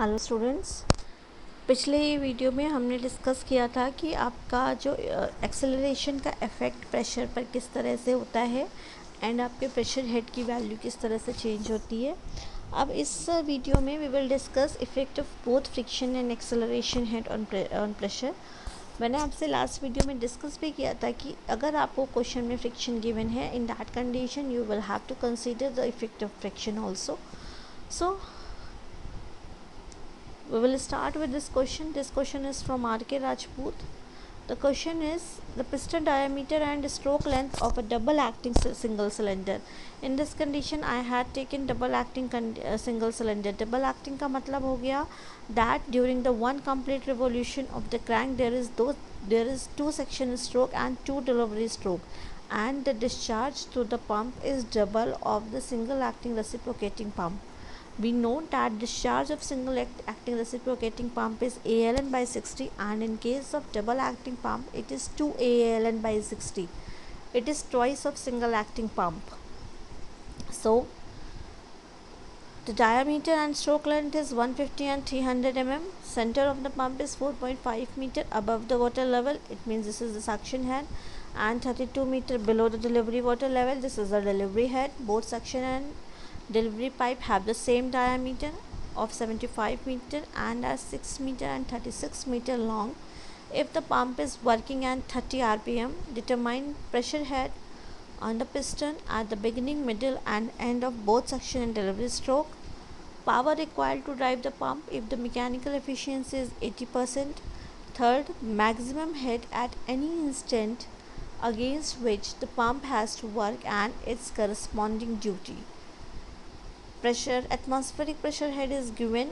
Hello students, पिछले video में हमने डिस्कस किया था कि आपका जो एक्सेलरेशन का इफ़ेक्ट प्रेशर पर किस तरह से होता है एंड आपके प्रेशर हेड की वैल्यू किस तरह से चेंज होती है। अब इस वीडियो में we will discuss effect of both friction and acceleration head on pressure. मैंने आपसे लास्ट वीडियो में डिस्कस भी किया था कि अगर आपको क्वेश्चन में फ्रिक्शन गिवन है, in that condition you will have to consider the effect of friction also. So we will start with this question. This question is from R.K. Rajput. The question is the piston diameter and stroke length of a double acting single cylinder. In this condition I had taken double acting single cylinder. Double acting का मतलब हो गया that during the one complete revolution of the crank there is two section stroke and two delivery stroke, and the discharge to the pump is double of the single acting reciprocating pump. We know that discharge of single acting reciprocating pump is ALN by 60, and in case of double acting pump it is 2 ALN by 60. It is twice of single acting pump. So the diameter and stroke length is 150 and 300 mm. Center of the pump is 4.5 meter above the water level. It means this is the suction head, and 32 meter below the delivery water level. This is the delivery head. Both suction and delivery pipe have the same diameter of 75 meter and are 6 meter and 36 meter long. If the pump is working at 30 rpm, determine pressure head on the piston at the beginning, middle and end of both suction and delivery stroke. Power required to drive the pump if the mechanical efficiency is 80%. Third, maximum head at any instant against which the pump has to work and its corresponding duty. Pressure, atmospheric pressure head is given.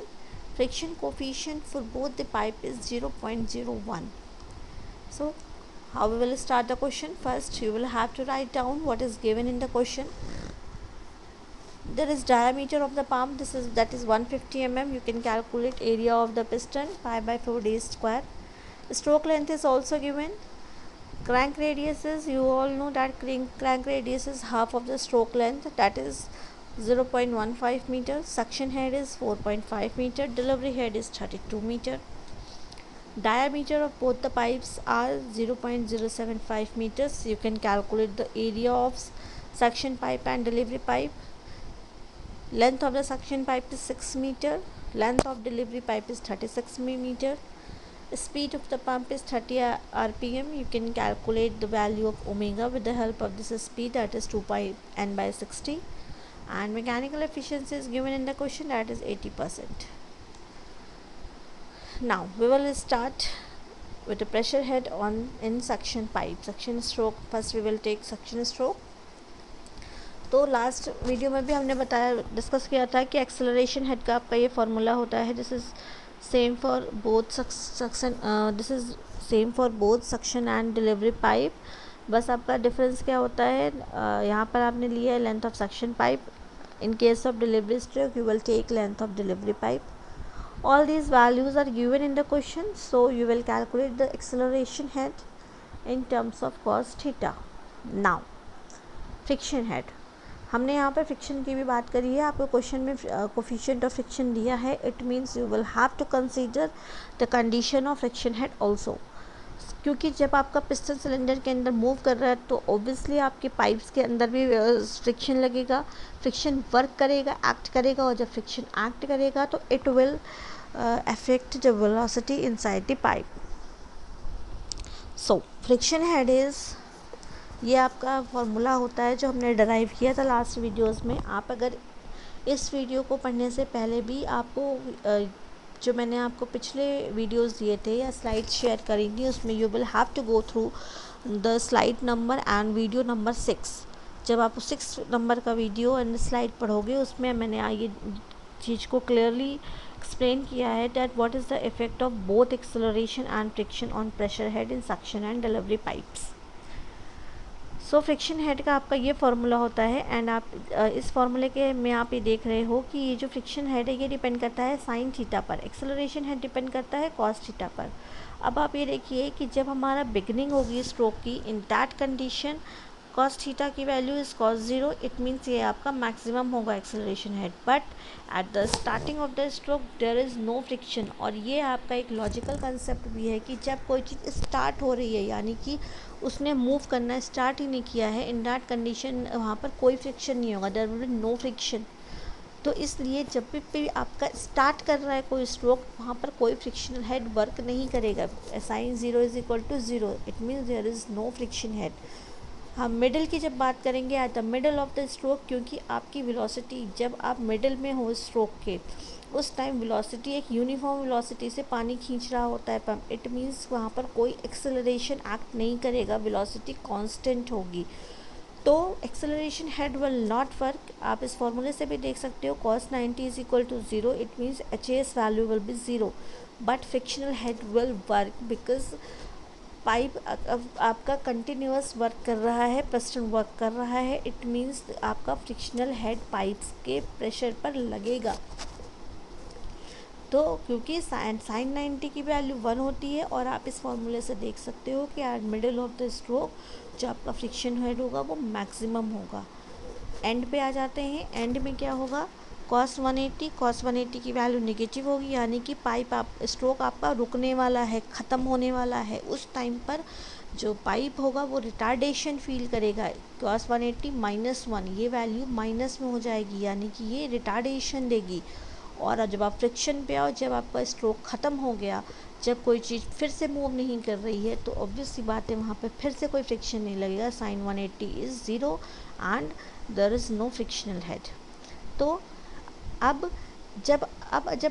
Friction coefficient for both the pipe is 0.01. So how we will start the question? First you will have to write down what is given in the question. There is diameter of the pump, that is 150 mm. You can calculate area of the piston, pi by 4 d square. Stroke length is also given. Crank radius is, you all know that crank radius is half of the stroke length, that is 0.15 meter. Suction head is 4.5 meter. Delivery head is 32 meter. Diameter of both the pipes are 0.075 meters. You can calculate the area of suction pipe and delivery pipe. Length of the suction pipe is 6 meter. Length of delivery pipe is 36 meter. Speed of the pump is 30 rpm. You can calculate the value of omega with the help of this speed, that is 2 pi n by 60. And mechanical efficiency is given in the question, that is 80%. Now we will start with the pressure head on in suction pipe. Suction stroke, first we will take suction stroke. तो last video में भी हमने बताया, discuss किया था कि acceleration head का आपका ये फार्मूला होता है. This is same for both suction, this is same for both suction and delivery pipe. बस आपका डिफरेंस क्या होता है, यहाँ पर आपने लिया है length of suction pipe. In case of delivery stroke you will take length of delivery pipe. All these values are given in the question, so you will calculate the acceleration head in terms of cos theta. Now friction head, हमने यहाँ पर friction की भी बात करी है. आपको question में कोफिशिएंट ऑफ फ्रिक्शन दिया है. It means you will have to consider the condition of friction head also, क्योंकि जब आपका पिस्टन सिलेंडर के अंदर मूव कर रहा है तो ऑब्वियसली आपके पाइप्स के अंदर भी फ्रिक्शन लगेगा. फ्रिक्शन वर्क करेगा, एक्ट करेगा, और जब फ्रिक्शन एक्ट करेगा तो it will affect the velocity inside the pipe. So friction head is, ये आपका फॉर्मूला होता है जो हमने डराइव किया था लास्ट वीडियोस में. आप अगर इस वीडियो को पढ़ने से पहले भी आपको जो मैंने आपको पिछले वीडियोस दिए थे या स्लाइड शेयर करी थी, उसमें you will have to go through the slide number and video number 6. जब आप 6 नंबर का वीडियो एंड स्लाइड पढ़ोगे, उसमें मैंने ये चीज़ को क्लियरली एक्सप्लेन किया है that what is the effect of both acceleration and friction on pressure head in suction and delivery pipes. So friction head का आपका ये फार्मूला होता है, एंड आप इस फार्मूले के में आप ये देख रहे हो कि ये जो फ्रिक्शन हेड है ये डिपेंड करता है साइन थीटा पर, एक्सेलरेशन हेड डिपेंड करता है कॉस थीटा पर. अब आप ये देखिए कि जब हमारा बिगनिंग होगी स्ट्रोक की, in that condition cos theta की value is cos 0, it means ये आपका मैक्सिमम होगा acceleration head, but at the starting of the stroke there is no friction. और ये आपका एक लॉजिकल कंसेप्ट भी है कि जब कोई चीज़ स्टार्ट हो रही है यानी कि उसने मूव करना स्टार्ट ही नहीं किया है, इन दैट कंडीशन वहाँ पर कोई फ्रिक्शन नहीं होगा, there will be no friction. तो इसलिए जब भी आपका स्टार्ट कर रहा है कोई स्ट्रोक, वहाँ पर कोई फ्रिक्शनल हेड वर्क नहीं करेगा। Sine 0 is equal to 0, it means there is no friction head. हम मिडल की जब बात करेंगे at the middle of the stroke, क्योंकि आपकी वेलोसिटी जब आप मिडल में हो स्ट्रोक के, उस टाइम वेलोसिटी एक यूनिफॉर्म वेलोसिटी से पानी खींच रहा होता है पंप, इट मीन्स वहाँ पर कोई एक्सेलरेशन एक्ट नहीं करेगा, वेलोसिटी कांस्टेंट होगी। तो acceleration head will not work. आप इस फॉर्मूले से भी देख सकते हो, cos 90 is equal to 0, it means HAS value will be 0, but frictional head will work because pipe आपका कंटिन्यूअस वर्क कर रहा है, पिस्टन वर्क कर रहा है, इट मीन्स आपका फ्रिक्शनल हेड पाइप्स के प्रेशर पर लगेगा। तो क्योंकि साइन 90 की वैल्यू 1 होती है, और आप इस फॉर्मूले से देख सकते हो कि eight middle of the stroke जो आपका फ्रिक्शन हेड होगा वो मैक्सिमम होगा। एंड पे आ जाते हैं, एंड में क्या होगा, cos 180 की वैल्यू नेगेटिव होगी, यानी कि पाइप स्ट्रोक आपका रुकने वाला है, ख़त्म होने वाला है। उस टाइम पर जो पाइप होगा वो रिटार्डेशन फील करेगा। cos 180 -1, ये वैल्यू माइनस में हो जाएगी, यानी कि ये रिटार्डेशन देगी। और जब आप फ्रिक्शन पे आओ, जब आपका स्ट्रोक ख़त्म हो गया, जब कोई चीज़ फिर से मूव नहीं कर रही है, तो ऑब्वियस सी बात है वहाँ पे फिर से कोई फ्रिक्शन नहीं लगेगा। Sine 180 is 0 and there is no frictional head. तो अब जब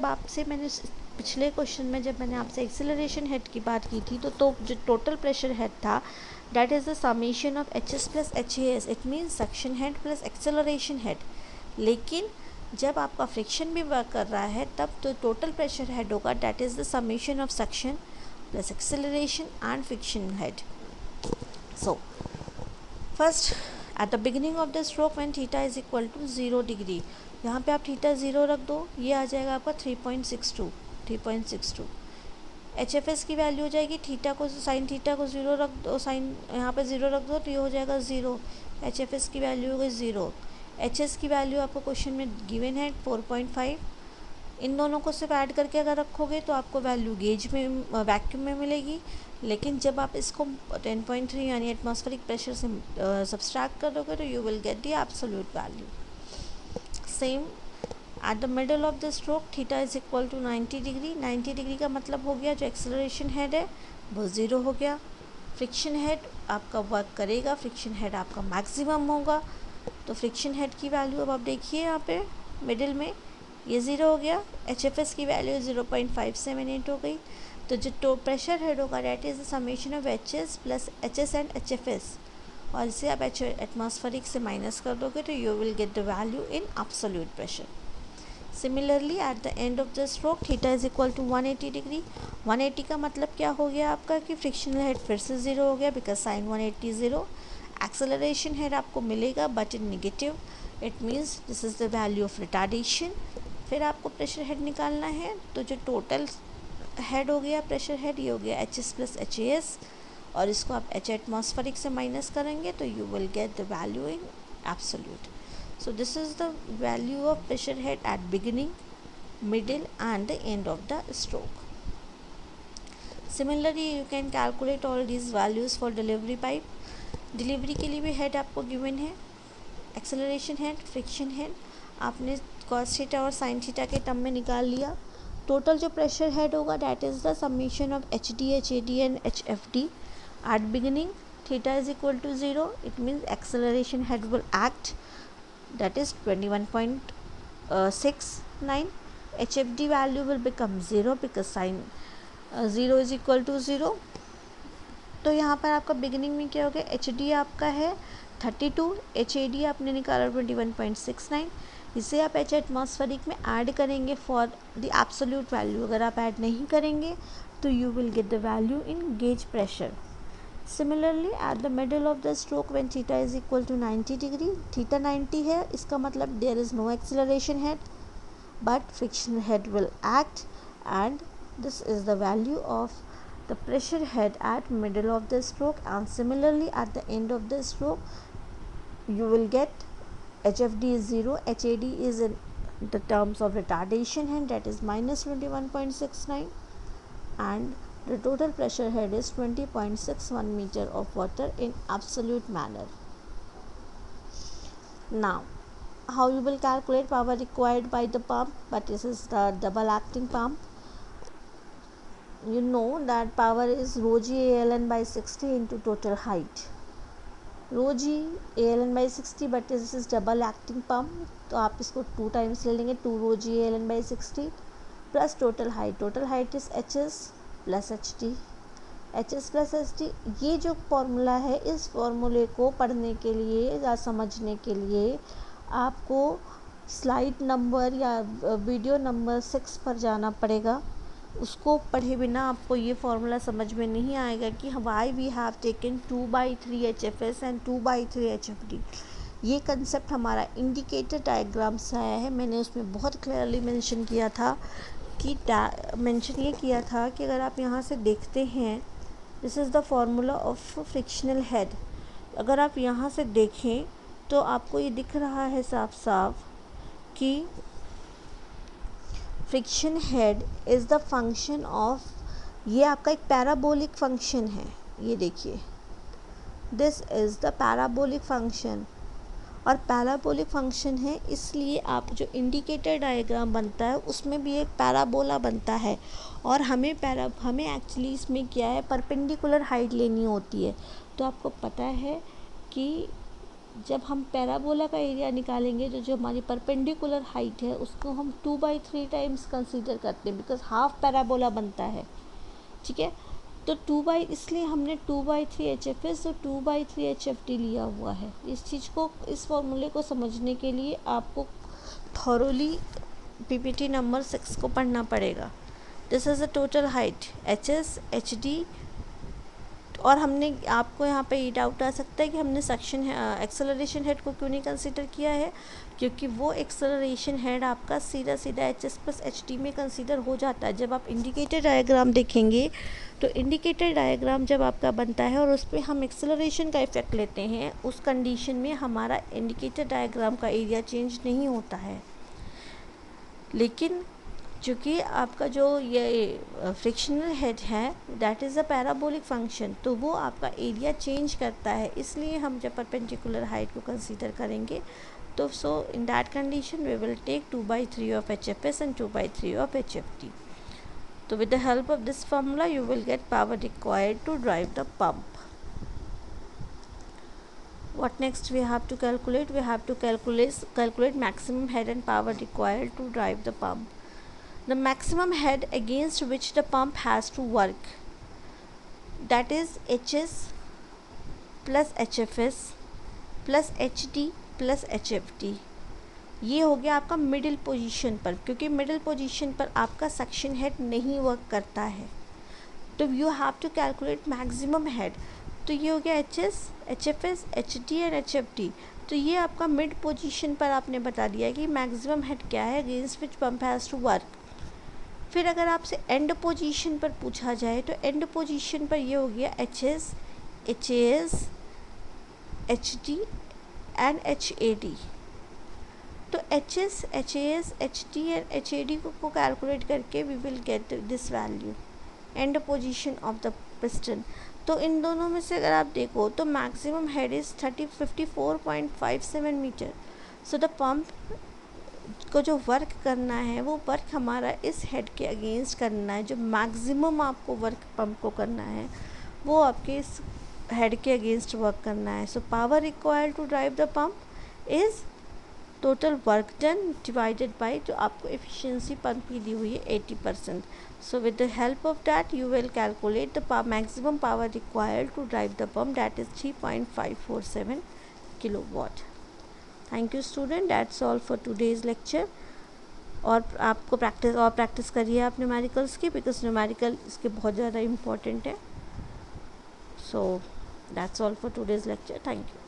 आपसे मैंने पिछले क्वेश्चन में जब मैंने आपसे एक्सेलरेशन हेड की बात की थी, तो जो टोटल प्रेशर हेड था that is the summation of HS plus HAS, it means suction head plus acceleration head. लेकिन जब आपका फ्रिक्शन भी वर्क कर रहा है, तब तो टोटल प्रेशर हेड होगा that is the summation of suction plus acceleration and friction head. So first at the beginning of the stroke when theta is equal to 0 degree, यहाँ पे आप थीटा 0 रख दो, ये आ जाएगा आपका 3.62। HFS की वैल्यू हो जाएगी, थीटा को साइन थीटा को 0 रख दो, साइन यहाँ पे 0 रख दो तो ये हो जाएगा 0, HFS की वैल्यू हो गई 0। HS की वैल्यू आपको क्वेश्चन में गिवन है 4.5। इन दोनों को सिर्फ ऐड करके अगर रखोगे तो आपको वैल्यू गेज में वैक्यूम में मिलेगी, लेकिन जब आप इसको 10.3 यानी एटमॉस्फेरिक प्रेशर से सब्सट्रैक्ट कर दोगे तो you will get the absolute value. Same at the middle of the stroke theta is equal to 90 degree. 90 degree का मतलब हो गया जो एक्सेलरेशन हेड है वो 0 हो गया, फ्रिक्शन हेड आपका वर्क करेगा, फ्रिक्शन हेड आपका मैक्सिमम होगा। तो फ्रिक्शन हेड की वैल्यू अब आप देखिए यहाँ पे मिडिल में ये 0 हो गया, HFS की वैल्यू 0.578 हो गई। तो जो प्रेशर हेड होगा that is the summation of HS plus HS and HFS, और इसे आप एटमॉस्फेरिक से माइनस कर दोगे तो you will get the value in absolute pressure. Similarly at the end of the stroke theta is equal to 180 degree. 180 का मतलब क्या हो गया आपका कि फ्रिक्शनल हेड फिर से 0 हो गया बिकॉज साइन 180 0। एक्सेलरेशन हेड आपको मिलेगा but in negative, it means this is the value of retardation. फिर आपको प्रेशर हेड निकालना है, तो जो टोटल हेड हो गया प्रेशर हेड ये हो गया HS प्लस HAS, और इसको आप H एटमॉस्फेरिक से माइनस करेंगे तो you will get the value in absolute. So this is the value of pressure head at beginning, middle and the end of the stroke. Similarly, you can calculate all these values for delivery pipe. Delivery के लिए भी head आपको given है, acceleration head, friction head आपने cos theta और sin theta के term में निकाल लिया। टोटल जो प्रेशर हेड होगा that is the summation of HD, HAD and HFD. At beginning, theta is equal to 0. It means acceleration head will act, that is 21.69. HFD value will become 0 because sin 0 is equal to 0. तो यहाँ पर आपका beginning में क्या हो गया, HD आपका है 32, HAD आपने निकाला 21.69। इसे आप H एटमॉस्फेरिक में ऐड करेंगे फॉर द एब्सोल्यूट वैल्यू। अगर आप ऐड नहीं करेंगे तो you will get the value in gauge pressure. Similarly, at the middle of the stroke when theta is equal to 90 degree, theta 90 है, इसका मतलब there is no acceleration head but frictional head will act, and this is the value of the pressure head at middle of the stroke. And similarly at the end of the stroke you will get HFD is 0, HAD is in the terms of retardation head, that is minus 21.69, and the total pressure head is 20.61 meter of water in absolute manner. Now, how you will calculate power required by the pump? But this is the double acting pump. You know that power is rho g ALN by 60 into total height. Rho g ALN by 60, but this is double acting pump, तो आप इसको 2 times ले लेंगे, 2 rho g ALN by 60 plus total height is HS plus HD, HS plus HD। ये जो formula है, इस फॉर्मूले को पढ़ने के लिए या समझने के लिए आपको स्लाइड नंबर या वीडियो नंबर 6 पर जाना पड़ेगा। उसको पढ़े बिना आपको ये फार्मूला समझ में नहीं आएगा कि why we have taken 2/3 HFS and 2/3 HFD। ये कंसेप्ट हमारा इंडिकेटर डायग्राम से आया है। मैंने उसमें बहुत क्लियरली मेंशन किया था कि अगर आप यहाँ से देखते हैं, this is the formula of frictional head. अगर आप यहाँ से देखें तो आपको ये दिख रहा है साफ साफ कि friction head is the function of, ये आपका एक पैराबोलिक फंक्शन है। ये देखिए, this is the parabolic function, और पैराबोलिक फंक्शन है इसलिए आप जो इंडिकेटर डायग्राम बनता है उसमें भी एक पैराबोला बनता है, और हमें एक्चुअली इसमें क्या है, परपेंडिकुलर हाइट लेनी होती है। तो आपको पता है कि जब हम पैराबोला का एरिया निकालेंगे तो जो हमारी परपेंडिकुलर हाइट है उसको हम 2/3 टाइम्स कंसीडर करते हैं, बिकॉज हाफ पैराबोला बनता है। ठीक है, तो इसलिए हमने 2/3 HFS और 2/3 HFD लिया हुआ है। इस चीज़ को, इस फॉर्मूले को समझने के लिए आपको थॉरोली PPT नंबर 6 को पढ़ना पड़ेगा। This is the total height HS HD, और हमने, आपको यहाँ पे ये डाउट आ सकता है कि हमने एक्सेलरेशन हेड को क्यों नहीं कंसीडर किया है, क्योंकि वो एक्सेलरेशन हेड आपका सीधा HS प्लस HD में कंसीडर हो जाता है। जब आप इंडिकेटर डायग्राम देखेंगे तो इंडिकेटर डायग्राम जब आपका बनता है और उस पर हम एक्सेलरेशन का इफेक्ट लेते हैं, उस कंडीशन में हमारा इंडिकेटर डायग्राम का एरिया चेंज नहीं होता है। लेकिन चूँकि आपका जो ये फ्रिक्शनल हेड है, that is a parabolic function, तो वो आपका एरिया चेंज करता है। इसलिए हम जब परपेंडिकुलर हाइट को कंसीडर करेंगे तो so in that condition we will take 2/3 of HFS and 2/3 of HFD। तो with the help of this formula you will get power required to drive the pump. What next we have to calculate? We have to calculate maximum head and power required to drive the pump. The maximum head against which the pump has to work, that is HS plus HFS plus HD plus HFD। ये हो गया आपका middle position पर, क्योंकि middle position पर आपका suction head नहीं work करता है, तो you have to calculate maximum head. तो ये हो गया HS, HFS, HD and HFD। तो ये आपका मिड पोजीशन पर आपने बता दिया कि मैक्सिमम हेड क्या है against which pump has to work. फिर अगर आपसे एंड पोजीशन पर पूछा जाए तो एंड पोजीशन पर ये हो गया HS, HAS, HD and HAD। तो HS, HAS, HD and HAD को कैलकुलेट करके we will get this value, and position of the piston. तो इन दोनों में से अगर आप देखो तो maximum head is 54.57 meter. So the pump को जो वर्क करना है वो वर्क हमारा इस हेड के अगेंस्ट करना है। जो मैक्सिमम आपको वर्क पंप को करना है वो आपके इस हेड के अगेंस्ट वर्क करना है। So power required to drive the pump is total work done divided by जो आपको एफिशिएंसी पंप की दी हुई है 80%। So with the help of that you will calculate the maximum power required to drive the pump, that is 3.547 kilowatt. Thank you student, that's all for today's lecture. और आपको practice करिए आप numericals की, because numerical इसके बहुत ज़्यादा important है। So that's all for today's lecture. Thank you.